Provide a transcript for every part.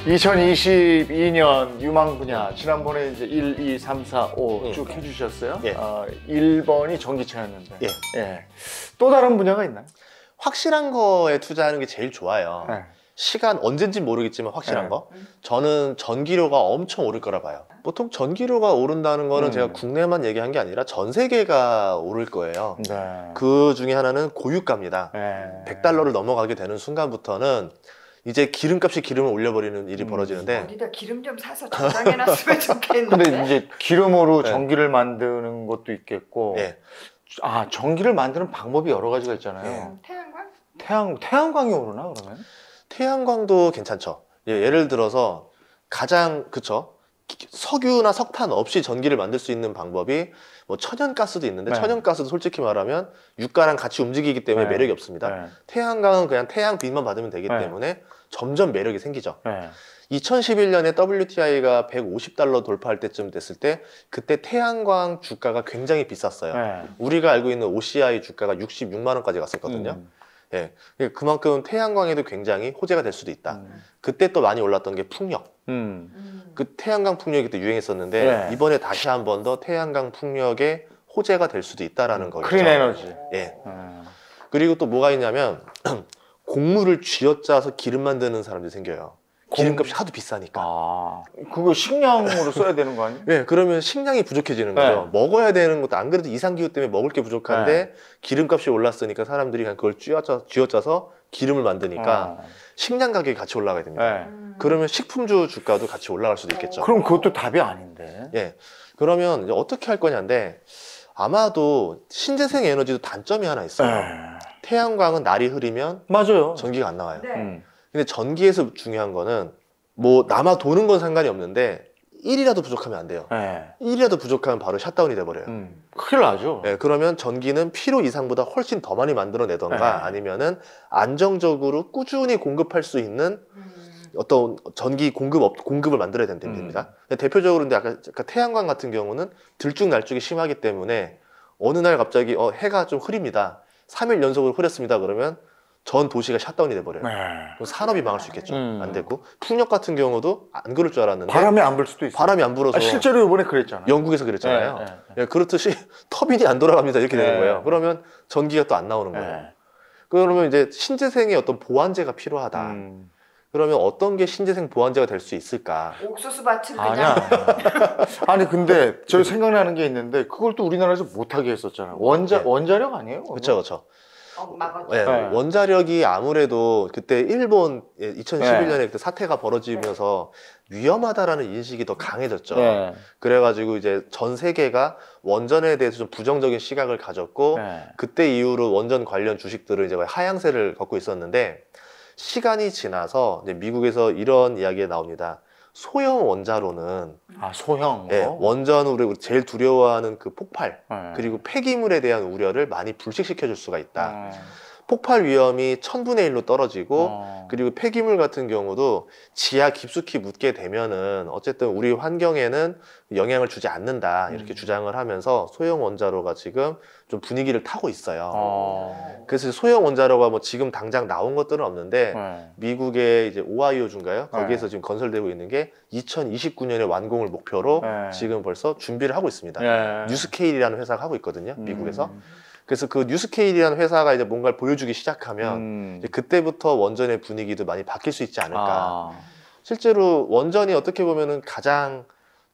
2022년 유망 분야 지난번에 이제 1, 2, 3, 4, 5 쭉 해주셨어요. 예. 1번이 전기차였는데. 예. 예. 또 다른 분야가 있나요? 확실한 거에 투자하는 게 제일 좋아요. 네. 시간 언젠지 모르겠지만 확실한 네. 거. 저는 전기료가 엄청 오를 거라 봐요. 보통 전기료가 오른다는 거는 제가 국내만 얘기한 게 아니라 전 세계가 오를 거예요. 네. 그 중에 하나는 고유가입니다. 네. 100달러를 넘어가게 되는 순간부터는 이제 기름값이 기름을 올려버리는 일이 벌어지는데, 어디다 기름 좀 사서 저장해놨으면 좋겠는데. 근데 이제 기름으로 네. 전기를 만드는 것도 있겠고, 예. 전기를 만드는 방법이 여러 가지가 있잖아요. 태양광? 태양광이 오르나 그러면? 태양광도 괜찮죠. 예를 들어서 가장 석유나 석탄 없이 전기를 만들 수 있는 방법이 뭐 천연가스도 있는데, 네. 천연가스도 솔직히 말하면 유가랑 같이 움직이기 때문에 네. 매력이 없습니다. 네. 태양광은 그냥 태양빛만 받으면 되기 네. 때문에 점점 매력이 생기죠. 네. 2011년에 WTI가 150달러 돌파할 때쯤 됐을 때, 그때 태양광 주가가 굉장히 비쌌어요. 네. 우리가 알고 있는 OCI 주가가 66만 원까지 갔었거든요. 예, 그만큼 태양광에도 굉장히 호재가 될 수도 있다. 그때 또 많이 올랐던 게 풍력. 그 태양광 풍력이 그때 유행했었는데, 네. 이번에 다시 한 번 더 태양광 풍력의 호재가 될 수도 있다라는 거죠. 크린 에너지. 예. 그리고 또 뭐가 있냐면 곡물을 쥐어짜서 기름 만드는 사람들이 생겨요. 기름값이 하도 비싸니까. 그거 식량으로 써야 되는 거 아니에요? 네, 그러면 식량이 부족해지는 거죠. 네. 먹어야 되는 것도 안 그래도 이상기후 때문에 먹을 게 부족한데, 네. 기름값이 올랐으니까 사람들이 그냥 그걸 쥐어짜서 기름을 만드니까 식량 가격이 같이 올라가야 됩니다. 네. 그러면 식품주 주가도 같이 올라갈 수도 있겠죠. 그럼 그것도 답이 아닌데. 예. 그러면 이제 어떻게 할 거냐인데, 아마도 신재생 에너지도 단점이 하나 있어요. 네. 태양광은 날이 흐리면 맞아요. 전기가 안 나와요. 네. 근데 전기에서 중요한 거는 뭐 남아 도는 건 상관이 없는데 1이라도 부족하면 안 돼요. 네. 1이라도 부족하면 바로 샷다운이 돼버려요. 큰일 나죠. 네, 그러면 전기는 필요 이상보다 훨씬 더 많이 만들어내던가, 네. 아니면은 안정적으로 꾸준히 공급할 수 있는 어떤 전기 공급을 만들어야 됩니다. 대표적으로 근데 아까 태양광 같은 경우는 들쭉날쭉이 심하기 때문에 어느 날 갑자기 해가 좀 흐립니다. 3일 연속으로 흐렸습니다. 그러면 전 도시가 샷다운이 돼버려요. 네. 그럼 산업이 망할 수 있겠죠. 안 되고, 풍력 같은 경우도 안 그럴 줄 알았는데 바람이 안 불 수도 있어요. 바람이 안 불어서 실제로 이번에 그랬잖아요. 영국에서 그랬잖아요. 네, 네. 예, 그렇듯이 터빈이 안 돌아갑니다. 이렇게 되는 네. 거예요. 그러면 전기가 또 안 나오는 거예요. 네. 그러면 이제 신재생의 어떤 보완제가 필요하다. 그러면 어떤 게 신재생 보완제가 될 수 있을까? 옥수수 밭을 그냥. 아니야. 아니 근데 저 생각나는 게 있는데, 그걸 또 우리나라에서 못하게 했었잖아요. 원자력 아니에요? 그렇죠, 그렇죠. 막았죠. 네, 네. 원자력이 아무래도 그때 일본 2011년에 그때 사태가 벌어지면서 위험하다라는 인식이 더 강해졌죠. 네. 그래가지고 이제 전 세계가 원전에 대해서 좀 부정적인 시각을 가졌고, 네. 그때 이후로 원전 관련 주식들은 이제 거의 하향세를 걷고 있었는데, 시간이 지나서 이제 미국에서 이런 이야기가 나옵니다. 소형 원자로는 소형. 예, 원전으로 제일 두려워하는 그 폭발, 네. 그리고 폐기물에 대한 우려를 많이 불식시켜 줄 수가 있다. 폭발 위험이 1000분의 1로 떨어지고, 그리고 폐기물 같은 경우도 지하 깊숙이 묻게 되면은 어쨌든 우리 환경에는 영향을 주지 않는다, 이렇게 주장을 하면서 소형 원자로가 지금 좀 분위기를 타고 있어요. 그래서 소형 원자로가 뭐 지금 당장 나온 것들은 없는데, 미국의 이제 오하이오주인가요? 거기에서 지금 건설되고 있는 게 2029년에 완공을 목표로 지금 벌써 준비를 하고 있습니다. 뉴스케일이라는 회사가 하고 있거든요, 미국에서. 그래서 그 뉴스케일이라는 회사가 이제 뭔가를 보여주기 시작하면 이제 그때부터 원전의 분위기도 많이 바뀔 수 있지 않을까. 실제로 원전이 어떻게 보면은 가장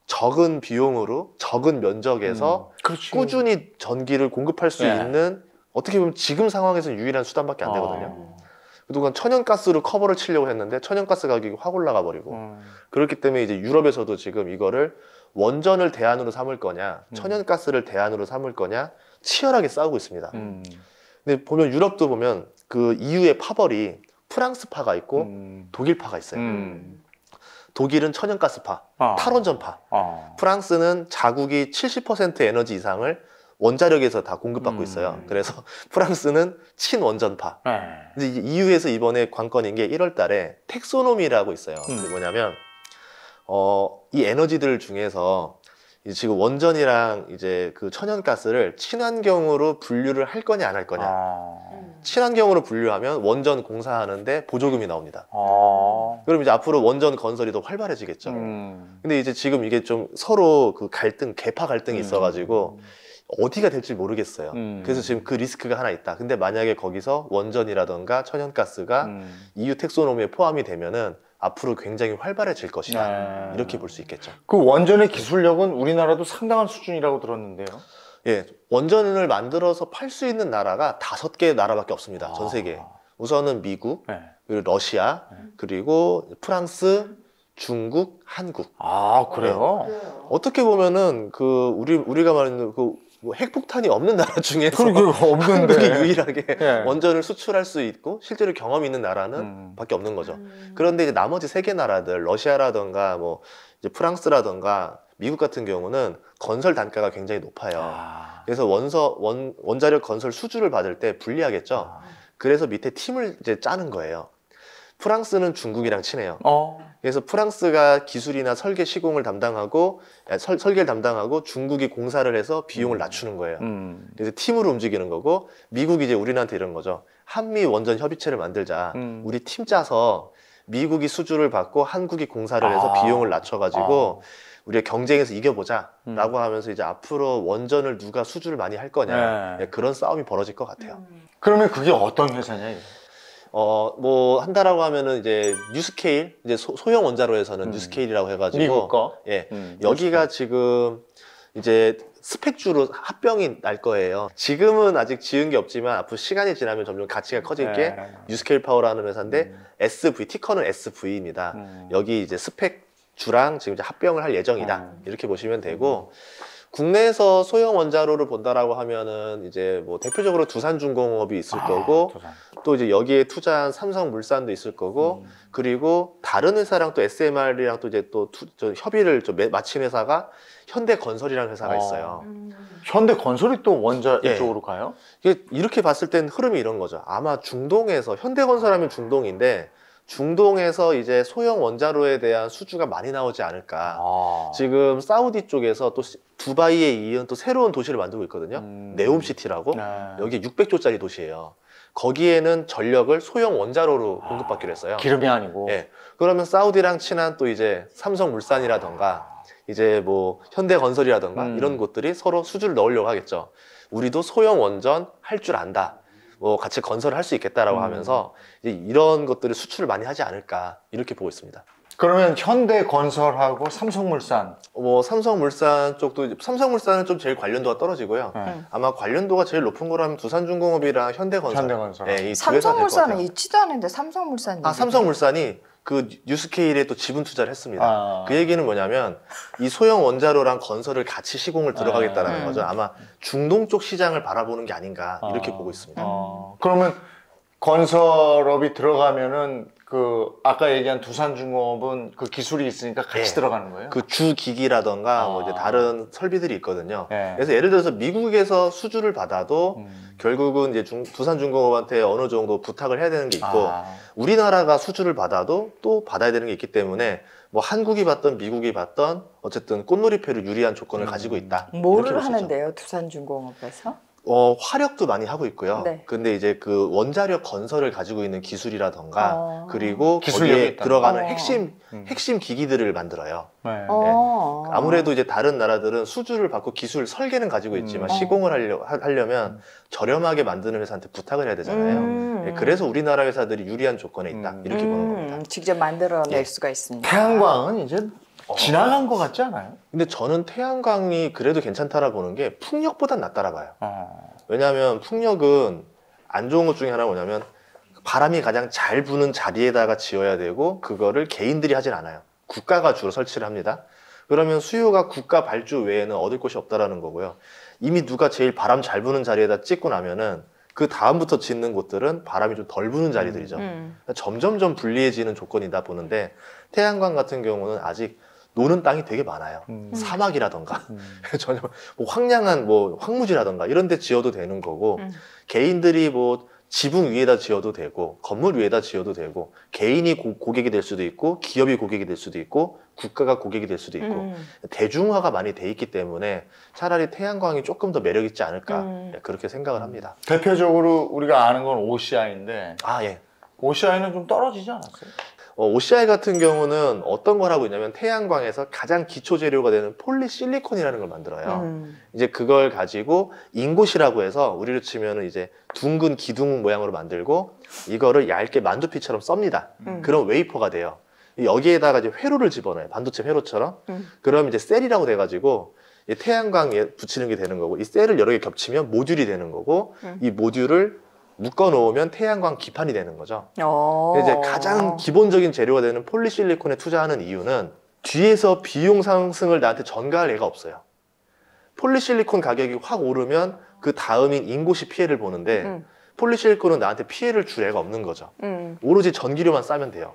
적은 비용으로 적은 면적에서 꾸준히 전기를 공급할 수 있는, 어떻게 보면 지금 상황에서는 유일한 수단밖에 안 되거든요. 그동안 천연가스로 커버를 치려고 했는데 천연가스 가격이 확 올라가 버리고, 그렇기 때문에 이제 유럽에서도 지금 이거를 원전을 대안으로 삼을 거냐, 천연가스를 대안으로 삼을 거냐 치열하게 싸우고 있습니다. 근데 보면 유럽도 보면 그 EU의 파벌이 프랑스파가 있고 독일파가 있어요. 독일은 천연가스파, 탈원전파. 프랑스는 자국이 70% 에너지 이상을 원자력에서 다 공급받고 있어요. 그래서 프랑스는 친원전파. 근데 EU에서 이번에 관건인 게 1월 달에 텍소노미라고 있어요. 그게 뭐냐면 이 에너지들 중에서 지금 원전이랑 이제 그 천연가스를 친환경으로 분류를 할 거냐 안 할 거냐. 친환경으로 분류하면 원전 공사하는데 보조금이 나옵니다. 아. 그럼 이제 앞으로 원전 건설이 더 활발해지겠죠. 근데 이제 지금 이게 좀 서로 그 계파 갈등이 있어가지고 어디가 될지 모르겠어요. 그래서 지금 그 리스크가 하나 있다. 근데 만약에 거기서 원전이라던가 천연가스가 EU 텍소노미에 포함이 되면은 앞으로 굉장히 활발해질 것이다. 이렇게 볼 수 있겠죠. 그 원전의 기술력은 우리나라도 상당한 수준이라고 들었는데요. 예, 원전을 만들어서 팔 수 있는 나라가 5개 나라밖에 없습니다. 전 세계에. 우선은 미국, 네. 그리고 러시아, 그리고 프랑스, 중국, 한국. 아, 그래요? 어떻게 보면은 우리가 말하는 뭐 핵폭탄이 없는 나라 중에서 그게 없는데. 한국이 유일하게 네. 원전을 수출할 수 있고 실제로 경험이 있는 나라는 밖에 없는 거죠. 그런데 이제 나머지 3개 나라들, 러시아라던가 뭐 이제 프랑스라던가 미국 같은 경우는 건설 단가가 굉장히 높아요. 아. 그래서 원자력 건설 수주를 받을 때 불리하겠죠. 그래서 밑에 팀을 이제 짜는 거예요. 프랑스는 중국이랑 친해요. 그래서 프랑스가 기술이나 설계 시공을 담당하고 설계를 담당하고 중국이 공사를 해서 비용을 낮추는 거예요. 그래서 팀으로 움직이는 거고 미국이 이제 우리나라한테 이런 거죠. 한미 원전 협의체를 만들자. 우리 팀 짜서 미국이 수주를 받고 한국이 공사를 해서 비용을 낮춰가지고 우리가 경쟁에서 이겨보자 라고 하면서 이제 앞으로 원전을 누가 수주를 많이 할 거냐 그런 싸움이 벌어질 것 같아요. 그러면 그게 어떤 회사냐? 이게? 뭐 한다라고 하면은 이제 뉴스케일, 이제 소형 원자로에서는 뉴스케일이라고 해가지고 미국 거? 예, 여기가 뉴스케일. 지금 이제 스펙주로 합병이 날 거예요. 지금은 아직 지은 게 없지만 앞으로 시간이 지나면 점점 가치가 커질 게 뉴스케일 파워라는 회사인데 SV, 티커는 SV입니다. 여기 이제 스펙주랑 지금 이제 합병을 할 예정이다. 이렇게 보시면 되고 국내에서 소형 원자로를 본다라고 하면은 이제 뭐 대표적으로 두산중공업이 있을 거고 두산. 또 이제 여기에 투자한 삼성물산도 있을 거고 그리고 다른 회사랑 또 SMR이랑 또 이제 또 협의를 좀 마친 회사가 현대건설이라는 회사가 있어요. 현대건설이 또 원자 예. 이쪽으로 가요? 이렇게 봤을 땐 흐름이 이런 거죠. 아마 중동에서 현대건설하면 중동인데 중동에서 이제 소형 원자로에 대한 수주가 많이 나오지 않을까. 지금 사우디 쪽에서 또 두바이에 이은 또 새로운 도시를 만들고 있거든요. 네옴시티라고. 여기 600조짜리 도시예요. 거기에는 전력을 소형 원자로로 공급받기로 했어요. 기름이 아니고. 예. 그러면 사우디랑 친한 또 이제 삼성물산이라던가 이제 뭐 현대건설이라던가 이런 곳들이 서로 수주를 넣으려고 하겠죠. 우리도 소형 원전 할 줄 안다. 뭐 같이 건설을 할 수 있겠다라고 하면서 이제 이런 것들을 수출을 많이 하지 않을까 이렇게 보고 있습니다. 그러면 현대건설하고 삼성물산. 뭐 삼성물산 쪽도 삼성물산은 좀 제일 관련도가 떨어지고요. 아마 관련도가 제일 높은 거라면 두산중공업이랑 현대건설. 현대건설. 네, 이두 회사 될것 삼성물산은 같아요. 있지도 않은데 삼성물산이. 삼성물산이 그 뉴스케일에 또 지분 투자를 했습니다. 그 얘기는 뭐냐면 이 소형 원자로랑 건설을 같이 시공을 들어가겠다는 거죠. 아마 중동 쪽 시장을 바라보는 게 아닌가 이렇게 보고 있습니다. 그러면 건설업이 들어가면은 그 아까 얘기한 두산중공업은 그 기술이 있으니까 같이 예. 들어가는 거예요? 그 주기기라던가 뭐 이제 다른 설비들이 있거든요. 예. 그래서 예를 들어서 미국에서 수주를 받아도 결국은 이제 두산중공업한테 어느 정도 부탁을 해야 되는 게 있고 우리나라가 수주를 받아도 또 받아야 되는 게 있기 때문에 뭐 한국이 받던 미국이 받던 어쨌든 꽃놀이패로 유리한 조건을 가지고 있다. 이렇게 뭐를 볼수 있죠. 하는데요, 두산중공업에서? 화력도 많이 하고 있고요. 네. 근데 이제 그 원자력 건설을 가지고 있는 기술이라던가 그리고 기술력이 거기에 있다. 들어가는 핵심 기기들을 만들어요. 네. 아무래도 이제 다른 나라들은 수주를 받고 기술 설계는 가지고 있지만 시공을 하려면 저렴하게 만드는 회사한테 부탁을 해야 되잖아요. 그래서 우리나라 회사들이 유리한 조건에 있다. 이렇게 보는 겁니다. 직접 만들어낼 예. 수가 있습니다. 태양광은 이제 지나간 것 같지 않아요? 근데 저는 태양광이 그래도 괜찮다라 보는 게 풍력보단 낫다라 봐요. 왜냐하면 풍력은 안 좋은 것 중에 하나가 뭐냐면 바람이 가장 잘 부는 자리에다가 지어야 되고 그거를 개인들이 하진 않아요. 국가가 주로 설치를 합니다. 그러면 수요가 국가 발주 외에는 얻을 곳이 없다라는 거고요. 이미 누가 제일 바람 잘 부는 자리에다 찍고 나면은 그 다음부터 짓는 곳들은 바람이 좀 덜 부는 자리들이죠. 점점점 불리해지는 조건이다 보는데 태양광 같은 경우는 아직 노는 땅이 되게 많아요. 사막이라던가 전혀 뭐 황량한 뭐 황무지라던가 이런 데 지어도 되는 거고 개인들이 뭐 지붕 위에다 지어도 되고 건물 위에다 지어도 되고 개인이 고객이 될 수도 있고 기업이 고객이 될 수도 있고 국가가 고객이 될 수도 있고 대중화가 많이 돼 있기 때문에 차라리 태양광이 조금 더 매력 있지 않을까 그렇게 생각을 합니다. 대표적으로 우리가 아는 건 OCI인데 예. OCI는 좀 떨어지지 않았어요? OCI 같은 경우는 어떤 걸 하고 있냐면 태양광에서 가장 기초 재료가 되는 폴리실리콘이라는 걸 만들어요. 이제 그걸 가지고 인곳이라고 해서 우리로 치면은 이제 둥근 기둥 모양으로 만들고 이거를 얇게 만두피처럼 썹니다. 그럼 웨이퍼가 돼요. 여기에다가 이제 회로를 집어넣어요. 반도체 회로처럼. 그럼 이제 셀이라고 돼가지고 태양광에 붙이는 게 되는 거고 이 셀을 여러 개 겹치면 모듈이 되는 거고 이 모듈을 묶어 놓으면 태양광 기판이 되는 거죠. 이제 가장 기본적인 재료가 되는 폴리실리콘에 투자하는 이유는 뒤에서 비용 상승을 나한테 전가할 애가 없어요. 폴리실리콘 가격이 확 오르면 그 다음인 인곳이 피해를 보는데 폴리실리콘은 나한테 피해를 줄 애가 없는 거죠. 오로지 전기료만 싸면 돼요.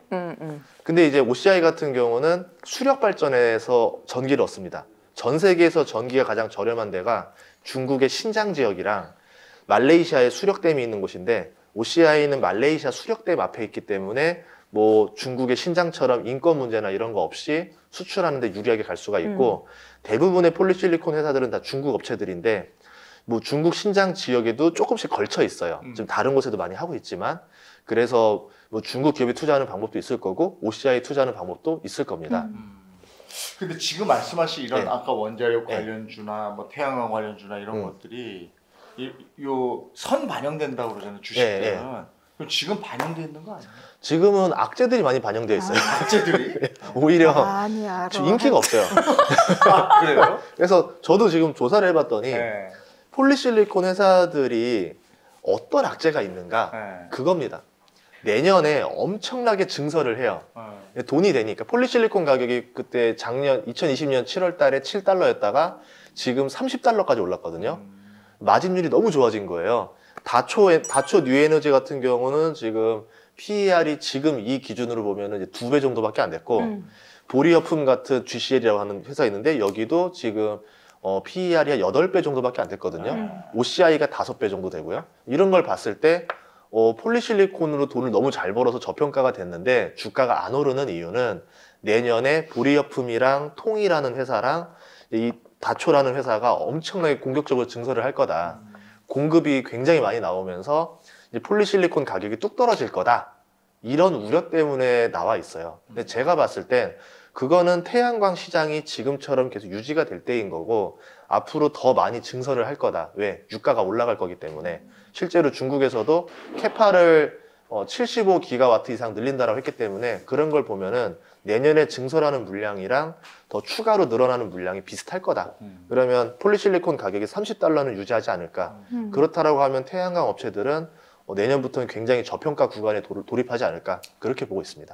근데 이제 OCI 같은 경우는 수력 발전에서 전기를 얻습니다. 전 세계에서 전기가 가장 저렴한 데가 중국의 신장 지역이랑 말레이시아에 수력댐이 있는 곳인데 OCI는 말레이시아 수력댐 앞에 있기 때문에 뭐 중국의 신장처럼 인권 문제나 이런 거 없이 수출하는데 유리하게 갈 수가 있고 대부분의 폴리실리콘 회사들은 다 중국 업체들인데 뭐 중국 신장 지역에도 조금씩 걸쳐 있어요. 지금 다른 곳에도 많이 하고 있지만 그래서 뭐 중국 기업이 투자하는 방법도 있을 거고 OCI 투자하는 방법도 있을 겁니다. 근데 지금 말씀하신 이런 네. 아까 원자력 관련주나 뭐 태양광 관련주나 이런 것들이 요 선 반영된다고 그러잖아요. 주식들은. 그럼 지금 반영돼 있는 거 아니에요? 지금은 악재들이 많이 반영되어 있어요. 악재들이? 오히려 많이 알아. 지금 인기가 없어요. 아, 그래요? 그래서 저도 지금 조사를 해봤더니 네. 폴리실리콘 회사들이 어떤 악재가 있는가 네. 그겁니다. 내년에 엄청나게 증설을 해요. 네. 돈이 되니까 폴리실리콘 가격이 그때 작년 2020년 7월 달에 7달러였다가 지금 30달러까지 올랐거든요. 마진율이 너무 좋아진 거예요. 다초 뉴에너지 같은 경우는 지금 PER이 지금 이 기준으로 보면 이제 2배 정도밖에 안 됐고 보리어품 같은 GCL이라고 하는 회사 있는데 여기도 지금 PER이 한 8배 정도밖에 안 됐거든요. OCI가 5배 정도 되고요. 이런 걸 봤을 때 폴리실리콘으로 돈을 너무 잘 벌어서 저평가가 됐는데 주가가 안 오르는 이유는 내년에 보리어품이랑 통이라는 회사랑 이 다초라는 회사가 엄청나게 공격적으로 증설을 할 거다. 공급이 굉장히 많이 나오면서 이제 폴리실리콘 가격이 뚝 떨어질 거다. 이런 우려 때문에 나와 있어요. 근데 제가 봤을 땐 그거는 태양광 시장이 지금처럼 계속 유지가 될 때인 거고 앞으로 더 많이 증설을 할 거다. 왜? 유가가 올라갈 거기 때문에. 실제로 중국에서도 캐파를 75기가와트 이상 늘린다라고 했기 때문에 그런 걸 보면은 내년에 증설하는 물량이랑 더 추가로 늘어나는 물량이 비슷할 거다. 그러면 폴리실리콘 가격이 30달러는 유지하지 않을까. 그렇다라고 하면 태양광 업체들은 내년부터는 굉장히 저평가 구간에 돌입하지 않을까. 그렇게 보고 있습니다.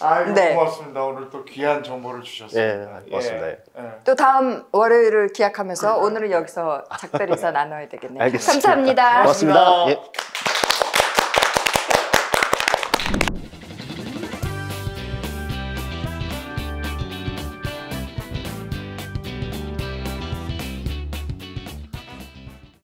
아이고 네. 고맙습니다. 오늘 또 귀한 정보를 주셨습니다. 고맙습니다. 예. 또 다음 월요일을 기약하면서 오늘은 여기서 작별해서 나눠야 되겠네요. 알겠습니다. 감사합니다. 고맙습니다. 예.